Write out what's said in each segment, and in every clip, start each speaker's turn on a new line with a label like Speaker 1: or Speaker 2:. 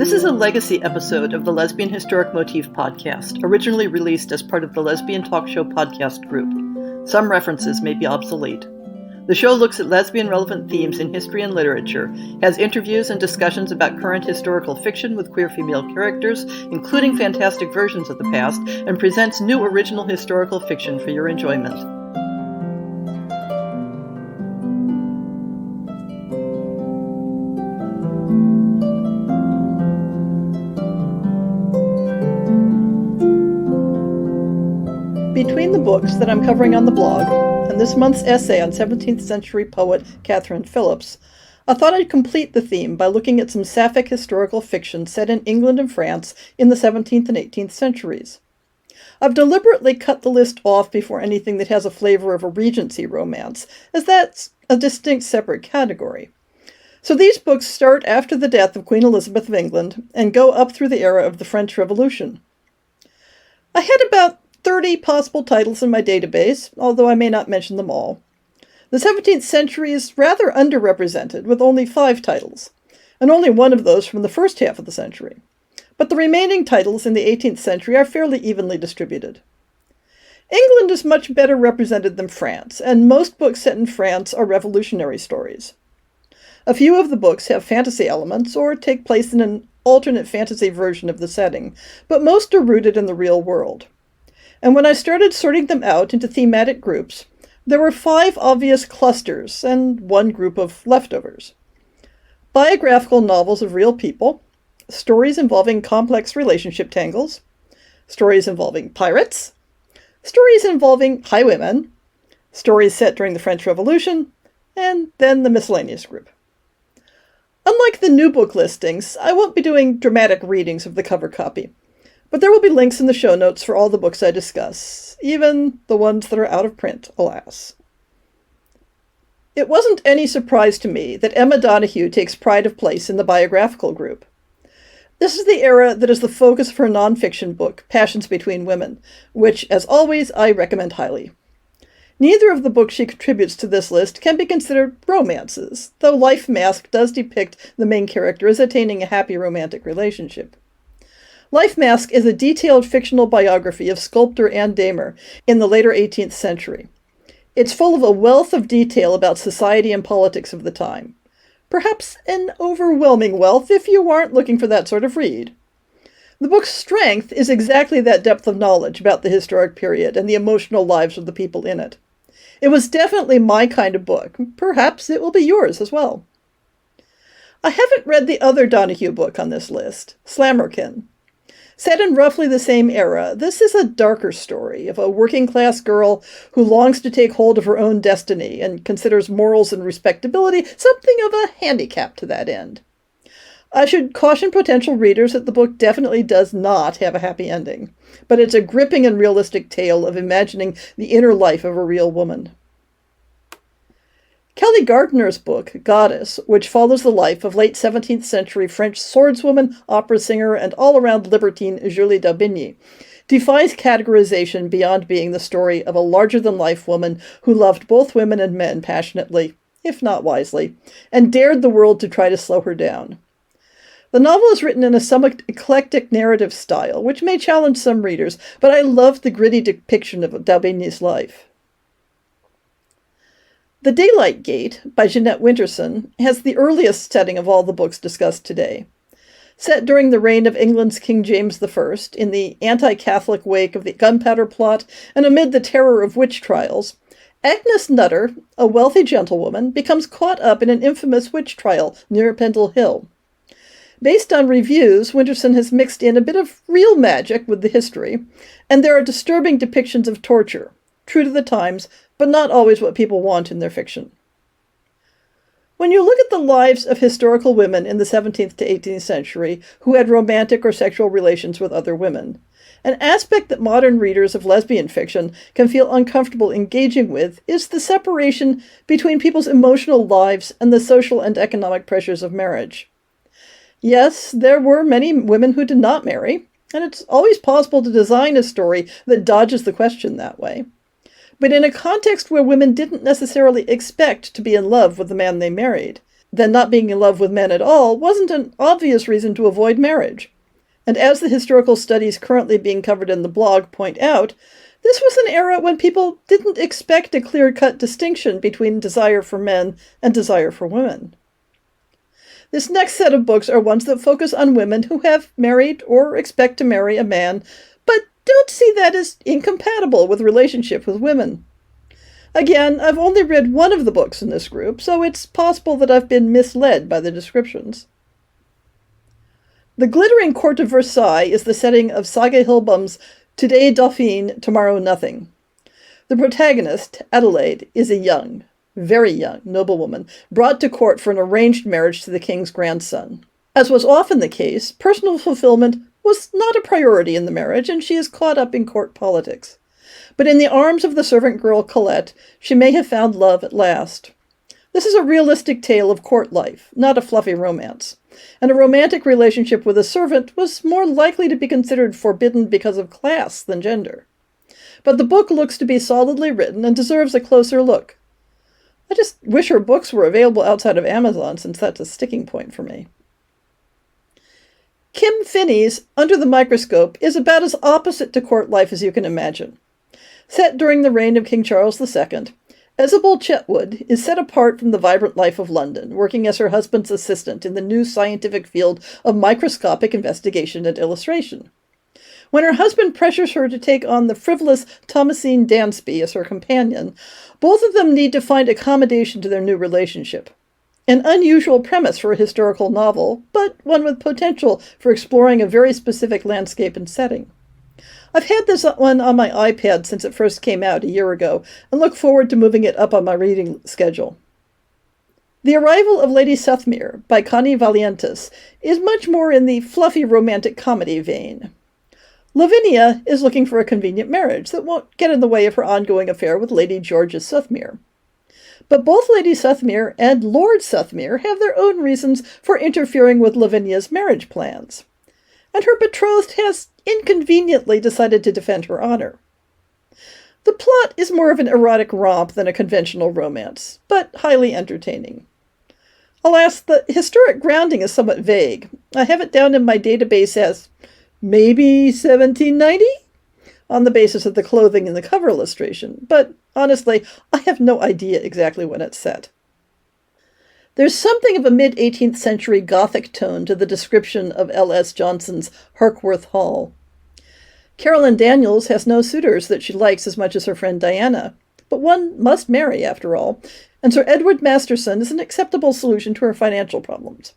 Speaker 1: This is a legacy episode of the Lesbian Historic Motif podcast, originally released as part of the Lesbian Talk Show podcast group. Some references may be obsolete. The show looks at lesbian-relevant themes in history and literature, has interviews and discussions about current historical fiction with queer female characters, including fantastic versions of the past, and presents new original historical fiction for your enjoyment. Between the books that I'm covering on the blog, and this month's essay on 17th century poet Catherine Phillips, I thought I'd complete the theme by looking at some sapphic historical fiction set in England and France in the 17th and 18th centuries. I've deliberately cut the list off before anything that has a flavor of a Regency romance, as that's a distinct separate category. So these books start after the death of Queen Elizabeth of England and go up through the era of the French Revolution. I had about 30 possible titles in my database, although I may not mention them all. The 17th century is rather underrepresented, with only 5 titles, and only one of those from the first half of the century. But the remaining titles in the 18th century are fairly evenly distributed. England is much better represented than France, and most books set in France are revolutionary stories. A few of the books have fantasy elements or take place in an alternate fantasy version of the setting, but most are rooted in the real world. And when I started sorting them out into thematic groups, there were 5 obvious clusters and 1 group of leftovers. Biographical novels of real people, stories involving complex relationship tangles, stories involving pirates, stories involving highwaymen, stories set during the French Revolution, and then the miscellaneous group. Unlike the new book listings, I won't be doing dramatic readings of the cover copy. But there will be links in the show notes for all the books I discuss, even the ones that are out of print, alas. It wasn't any surprise to me that Emma Donoghue takes pride of place in the biographical group. This is the era that is the focus of her nonfiction book, Passions Between Women, which, as always, I recommend highly. Neither of the books she contributes to this list can be considered romances, though Life Mask does depict the main character as attaining a happy romantic relationship. Life Mask is a detailed fictional biography of sculptor Anne Damer in the later 18th century. It's full of a wealth of detail about society and politics of the time. Perhaps an overwhelming wealth if you aren't looking for that sort of read. The book's strength is exactly that depth of knowledge about the historic period and the emotional lives of the people in it. It was definitely my kind of book. Perhaps it will be yours as well. I haven't read the other Donoghue book on this list, Slammerkin. Set in roughly the same era, this is a darker story of a working-class girl who longs to take hold of her own destiny and considers morals and respectability something of a handicap to that end. I should caution potential readers that the book definitely does not have a happy ending, but it's a gripping and realistic tale of imagining the inner life of a real woman. Kelly Gardner's book, Goddess, which follows the life of late 17th century French swordswoman, opera singer, and all-around libertine Julie d'Aubigny, defies categorization beyond being the story of a larger-than-life woman who loved both women and men passionately, if not wisely, and dared the world to try to slow her down. The novel is written in a somewhat eclectic narrative style, which may challenge some readers, but I love the gritty depiction of d'Aubigny's life. The Daylight Gate, by Jeanette Winterson, has the earliest setting of all the books discussed today. Set during the reign of England's King James I, in the anti-Catholic wake of the Gunpowder Plot and amid the terror of witch trials, Agnes Nutter, a wealthy gentlewoman, becomes caught up in an infamous witch trial near Pendle Hill. Based on reviews, Winterson has mixed in a bit of real magic with the history, and there are disturbing depictions of torture, true to the times, but not always what people want in their fiction. When you look at the lives of historical women in the 17th to 18th century who had romantic or sexual relations with other women, an aspect that modern readers of lesbian fiction can feel uncomfortable engaging with is the separation between people's emotional lives and the social and economic pressures of marriage. Yes, there were many women who did not marry, and it's always possible to design a story that dodges the question that way. But in a context where women didn't necessarily expect to be in love with the man they married, then not being in love with men at all wasn't an obvious reason to avoid marriage. And as the historical studies currently being covered in the blog point out, this was an era when people didn't expect a clear-cut distinction between desire for men and desire for women. This next set of books are ones that focus on women who have married or expect to marry a man, but don't see that as incompatible with relationship with women. Again, I've only read one of the books in this group, so it's possible that I've been misled by the descriptions. The glittering court of Versailles is the setting of Saga Hilbum's Today Dauphine, Tomorrow Nothing. The protagonist, Adelaide, is a young, very young noblewoman brought to court for an arranged marriage to the king's grandson. As was often the case, personal fulfillment was not a priority in the marriage, and she is caught up in court politics. But in the arms of the servant girl Colette, she may have found love at last. This is a realistic tale of court life, not a fluffy romance. And a romantic relationship with a servant was more likely to be considered forbidden because of class than gender. But the book looks to be solidly written and deserves a closer look. I just wish her books were available outside of Amazon, since that's a sticking point for me. Kim Finney's Under the Microscope is about as opposite to court life as you can imagine. Set during the reign of King Charles II, Isabel Chetwood is set apart from the vibrant life of London, working as her husband's assistant in the new scientific field of microscopic investigation and illustration. When her husband pressures her to take on the frivolous Thomasine Dansby as her companion, both of them need to find accommodation to their new relationship. An unusual premise for a historical novel, but one with potential for exploring a very specific landscape and setting. I've had this one on my iPad since it first came out a year ago, and look forward to moving it up on my reading schedule. The Arrival of Lady Suthmere by Connie Valientis is much more in the fluffy romantic comedy vein. Lavinia is looking for a convenient marriage that won't get in the way of her ongoing affair with Lady Georgia Suthmere. But both Lady Suthmere and Lord Suthmere have their own reasons for interfering with Lavinia's marriage plans. And her betrothed has inconveniently decided to defend her honor. The plot is more of an erotic romp than a conventional romance, but highly entertaining. Alas, the historic grounding is somewhat vague. I have it down in my database as maybe 1790? On the basis of the clothing in the cover illustration, but honestly, I have no idea exactly when it's set. There's something of a mid-18th century Gothic tone to the description of L.S. Johnson's Harkworth Hall. Carolyn Daniels has no suitors that she likes as much as her friend Diana, but one must marry, after all, and Sir Edward Masterson is an acceptable solution to her financial problems.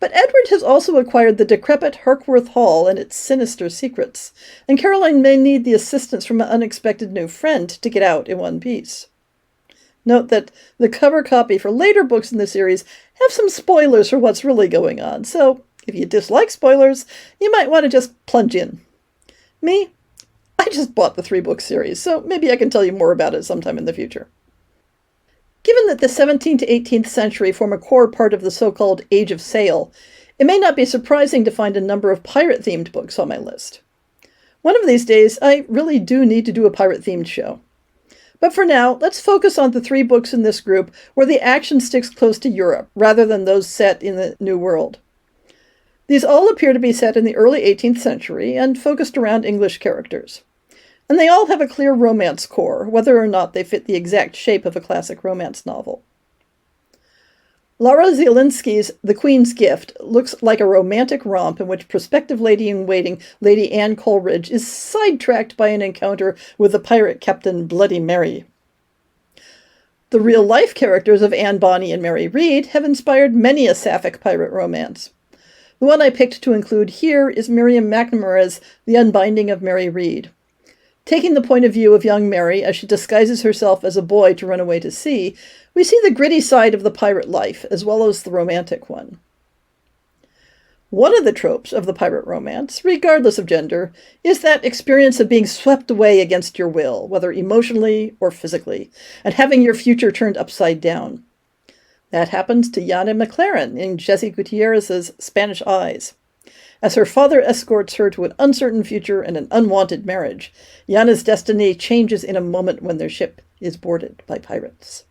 Speaker 1: But Edward has also acquired the decrepit Harkworth Hall and its sinister secrets, and Caroline may need the assistance from an unexpected new friend to get out in one piece. Note that the cover copy for later books in the series have some spoilers for what's really going on, so if you dislike spoilers, you might want to just plunge in. Me? I just bought the 3-book series, so maybe I can tell you more about it sometime in the future. Given that the 17th to 18th century form a core part of the so-called Age of Sail, it may not be surprising to find a number of pirate-themed books on my list. One of these days, I really do need to do a pirate-themed show. But for now, let's focus on the 3 books in this group where the action sticks close to Europe, rather than those set in the New World. These all appear to be set in the early 18th century and focused around English characters. And they all have a clear romance core, whether or not they fit the exact shape of a classic romance novel. Laura Zielinski's The Queen's Gift looks like a romantic romp in which prospective lady-in-waiting Lady Anne Coleridge is sidetracked by an encounter with the pirate captain Bloody Mary. The real-life characters of Anne Bonny and Mary Read have inspired many a sapphic pirate romance. The one I picked to include here is Miriam McNamara's The Unbinding of Mary Read. Taking the point of view of young Mary as she disguises herself as a boy to run away to sea, we see the gritty side of the pirate life, as well as the romantic one. One of the tropes of the pirate romance, regardless of gender, is that experience of being swept away against your will, whether emotionally or physically, and having your future turned upside down. That happens to Yana McLaren in Jessie Gutierrez's Spanish Eyes. As her father escorts her to an uncertain future and an unwanted marriage, Yana's destiny changes in a moment when their ship is boarded by pirates.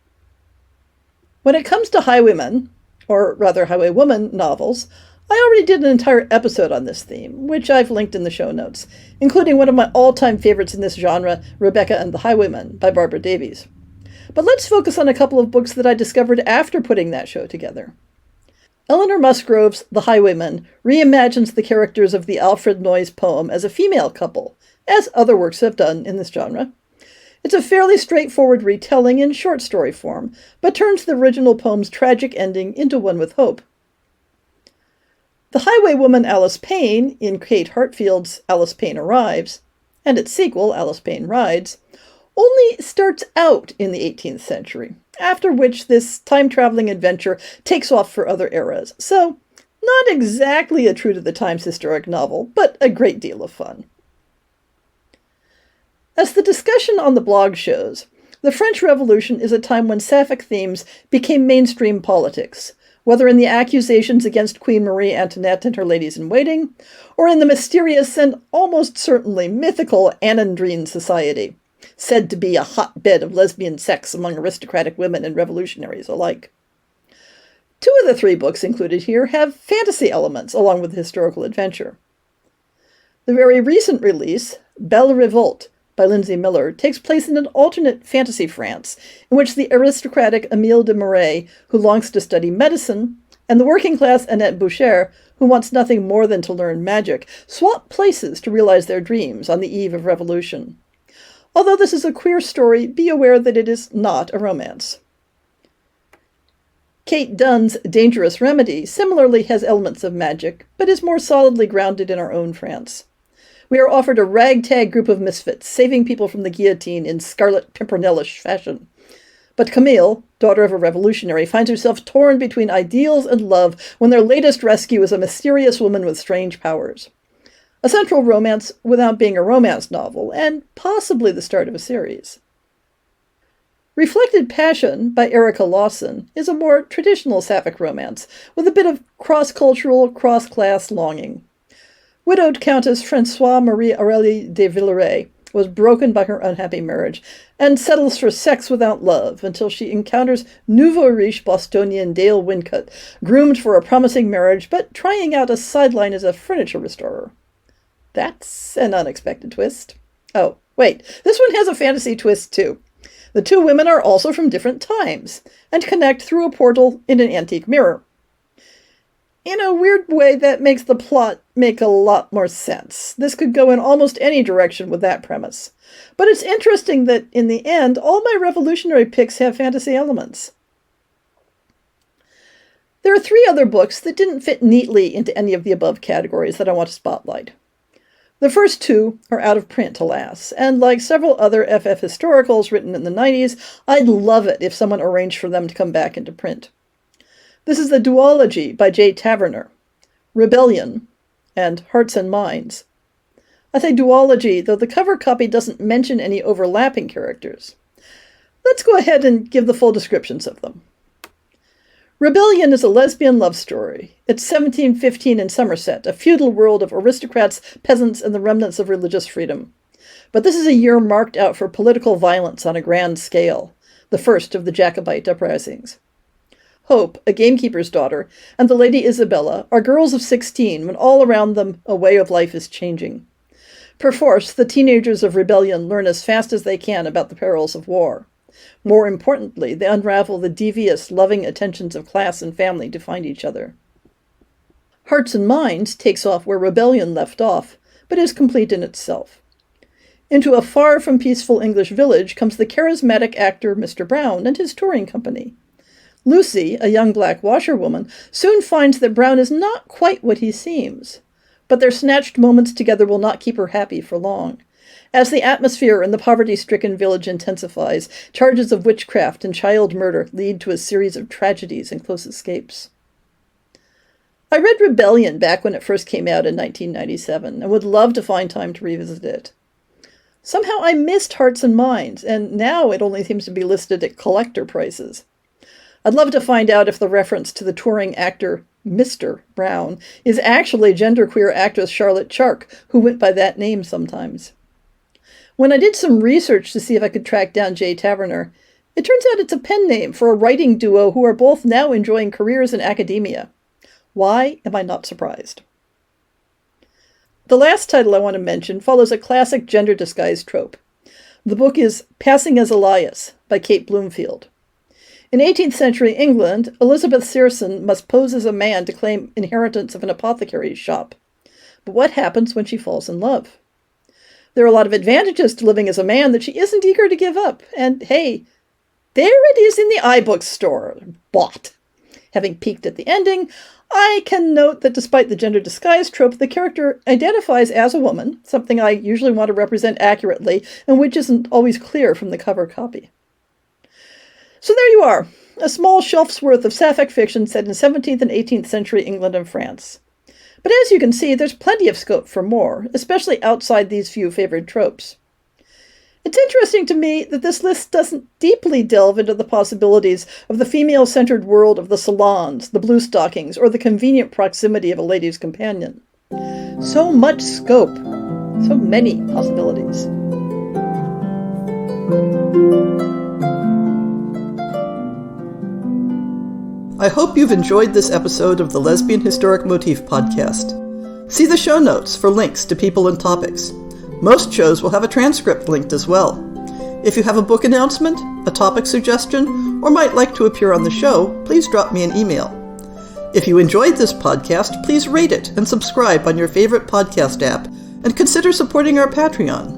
Speaker 1: When it comes to highwaymen, or rather highwaywoman, novels, I already did an entire episode on this theme, which I've linked in the show notes, including one of my all-time favorites in this genre, Rebecca and the Highwayman by Barbara Davies. But let's focus on a couple of books that I discovered after putting that show together. Eleanor Musgrove's The Highwayman reimagines the characters of the Alfred Noyes poem as a female couple, as other works have done in this genre. It's a fairly straightforward retelling in short story form, but turns the original poem's tragic ending into one with hope. The highwaywoman Alice Payne, in Kate Hartfield's Alice Payne Arrives, and its sequel, Alice Payne Rides, only starts out in the 18th century, after which this time-traveling adventure takes off for other eras. So, not exactly a true-to-the-times historic novel, but a great deal of fun. As the discussion on the blog shows, the French Revolution is a time when sapphic themes became mainstream politics, whether in the accusations against Queen Marie Antoinette and her ladies-in-waiting, or in the mysterious and almost certainly mythical Annandrine Society, said to be a hotbed of lesbian sex among aristocratic women and revolutionaries alike. Two of the three books included here have fantasy elements along with historical adventure. The very recent release, Belle Revolte, by Lindsay Miller, takes place in an alternate fantasy France, in which the aristocratic Émile de Marais, who longs to study medicine, and the working-class Annette Boucher, who wants nothing more than to learn magic, swap places to realize their dreams on the eve of revolution. Although this is a queer story, be aware that it is not a romance. Kate Dunn's Dangerous Remedy similarly has elements of magic, but is more solidly grounded in our own France. We are offered a ragtag group of misfits, saving people from the guillotine in Scarlet Pimpernelish fashion. But Camille, daughter of a revolutionary, finds herself torn between ideals and love when their latest rescue is a mysterious woman with strange powers. A central romance without being a romance novel, and possibly the start of a series. Reflected Passion by Erica Lawson is a more traditional sapphic romance, with a bit of cross-cultural, cross-class longing. Widowed Countess Françoise Marie Aurélie de Villeray was broken by her unhappy marriage and settles for sex without love until she encounters nouveau riche Bostonian Dale Wincott, groomed for a promising marriage but trying out a sideline as a furniture restorer. That's an unexpected twist. Oh, wait, this one has a fantasy twist too. The two women are also from different times and connect through a portal in an antique mirror. In a weird way, that makes the plot make a lot more sense. This could go in almost any direction with that premise. But it's interesting that, in the end, all my revolutionary picks have fantasy elements. There are three other books that didn't fit neatly into any of the above categories that I want to spotlight. The first two are out of print, alas, and like several other FF historicals written in the 90s, I'd love it if someone arranged for them to come back into print. This is the duology by J. Taverner, Rebellion, and Hearts and Minds. I say duology, though the cover copy doesn't mention any overlapping characters. Let's go ahead and give the full descriptions of them. Rebellion is a lesbian love story. It's 1715 in Somerset, a feudal world of aristocrats, peasants, and the remnants of religious freedom. But this is a year marked out for political violence on a grand scale, the first of the Jacobite uprisings. Hope, a gamekeeper's daughter, and the Lady Isabella are girls of 16 when all around them a way of life is changing. Perforce, the teenagers of Rebellion learn as fast as they can about the perils of war. More importantly, they unravel the devious, loving attentions of class and family to find each other. Hearts and Minds takes off where Rebellion left off, but is complete in itself. Into a far from peaceful English village comes the charismatic actor Mr. Brown and his touring company. Lucy, a young black washerwoman, soon finds that Brown is not quite what he seems. But their snatched moments together will not keep her happy for long. As the atmosphere in the poverty-stricken village intensifies, charges of witchcraft and child murder lead to a series of tragedies and close escapes. I read Rebellion back when it first came out in 1997 and would love to find time to revisit it. Somehow I missed Hearts and Minds, and now it only seems to be listed at collector prices. I'd love to find out if the reference to the touring actor Mr. Brown is actually genderqueer actress Charlotte Chark, who went by that name sometimes. When I did some research to see if I could track down J. Taverner, It turns out it's a pen name for a writing duo who are both now enjoying careers in academia. Why am I not surprised? The last title I want to mention follows a classic gender disguise trope. The book is Passing as Elias by Kate Bloomfield. In 18th century England, Elizabeth Searson must pose as a man to claim inheritance of an apothecary's shop. But what happens when she falls in love? There are a lot of advantages to living as a man that she isn't eager to give up. And hey, there it is in the iBookstore. Bought. Having peeked at the ending, I can note that despite the gender disguise trope, the character identifies as a woman, something I usually want to represent accurately, and which isn't always clear from the cover copy. So there you are, a small shelf's worth of sapphic fiction set in 17th and 18th century England and France. But as you can see, there's plenty of scope for more, especially outside these few favored tropes. It's interesting to me that this list doesn't deeply delve into the possibilities of the female-centered world of the salons, the blue stockings, or the convenient proximity of a lady's companion. So much scope, so many possibilities. I hope you've enjoyed this episode of the Lesbian Historic Motif Podcast. See the show notes for links to people and topics. Most shows will have a transcript linked as well. If you have a book announcement, a topic suggestion, or might like to appear on the show, please drop me an email. If you enjoyed this podcast, please rate it and subscribe on your favorite podcast app, and consider supporting our Patreon.